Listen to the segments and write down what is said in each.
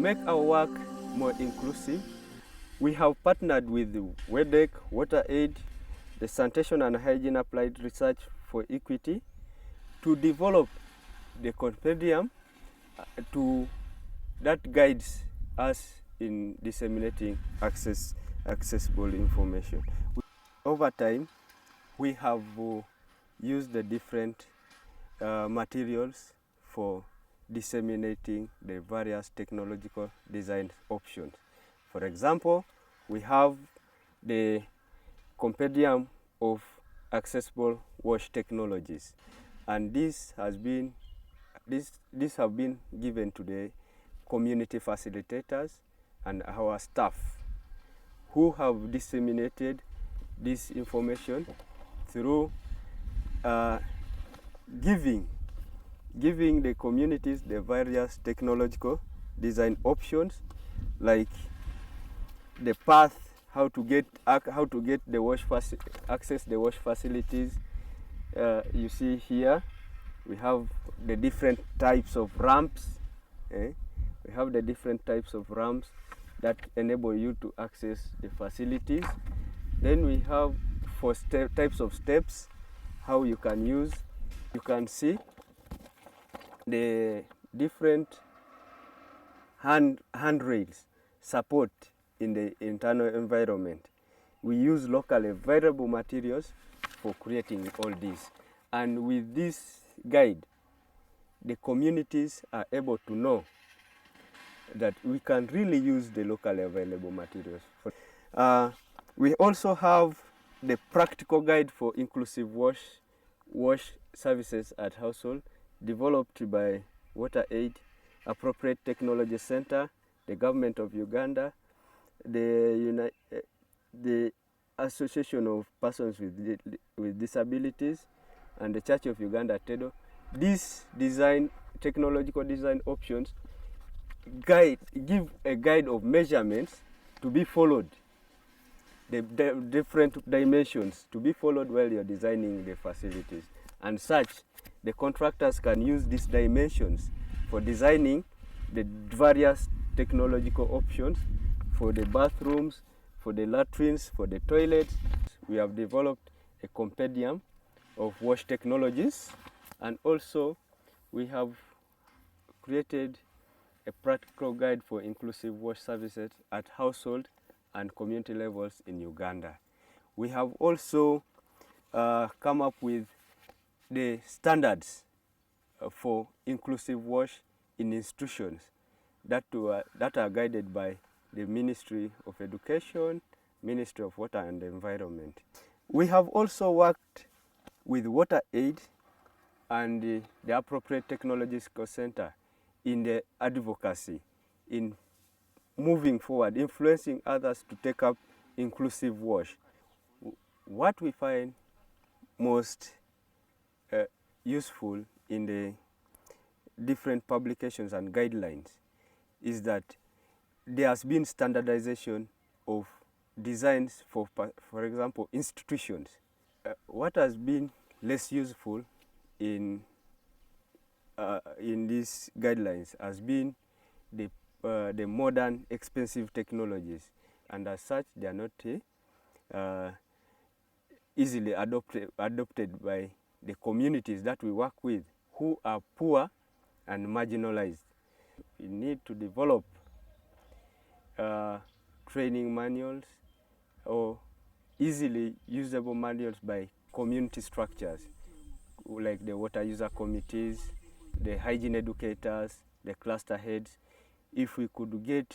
make our work more inclusive, we have partnered with the WEDEC, WaterAid, the Sanitation and Hygiene Applied Research for Equity to develop the compendium that guides us in disseminating accessible information. Over time, we have used the different materials for disseminating the various technological design options. For example, we have the compendium of accessible wash technologies, and this have been given to the community facilitators and our staff who have disseminated this information through giving the communities the various technological design options, like the path, how to get the access the wash facilities. You see here we have the different types of ramps. We have the different types of ramps that enable you to access the facilities. Then we have for types of steps, how you can use. You can see the different handrails support in the internal environment. We use locally available materials for creating all this. And with this guide, the communities are able to know that we can really use the locally available materials. We also have the practical guide for inclusive wash services at household, developed by WaterAid, Appropriate Technology Center, the Government of Uganda, the Association of Persons with Disabilities, and the Church of Uganda, TEDO. These technological design options give a guide of measurements to be followed, the different dimensions to be followed while you're designing the facilities. And such, the contractors can use these dimensions for designing the various technological options for the bathrooms, for the latrines, for the toilets. We have developed a compendium of wash technologies, and also we have created a practical guide for inclusive wash services at household and community levels in Uganda. We have also come up with the standards for inclusive wash in institutions that are guided by the Ministry of Education, Ministry of Water and the Environment. We have also worked with WaterAid and the Appropriate Technological Center in the advocacy, in moving forward, influencing others to take up inclusive wash. What we find most useful in the different publications and guidelines is that there has been standardization of designs for example, institutions. What has been less useful in these guidelines has been the modern expensive technologies, and as such they are not easily adopted by the communities that we work with, who are poor and marginalized. We need to develop training manuals or easily usable manuals by community structures, like the water user committees, the hygiene educators, the cluster heads. If we could get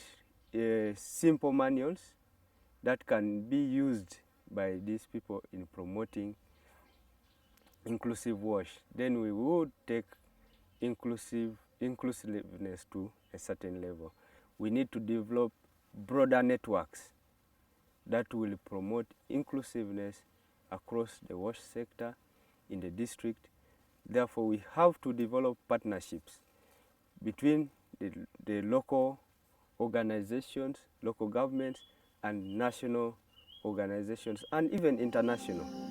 simple manuals that can be used by these people in promoting inclusive wash, then we would take inclusiveness to a certain level. We need to develop broader networks that will promote inclusiveness across the wash sector in the district. Therefore, we have to develop partnerships between the local organizations, local governments, and national organizations, and even international.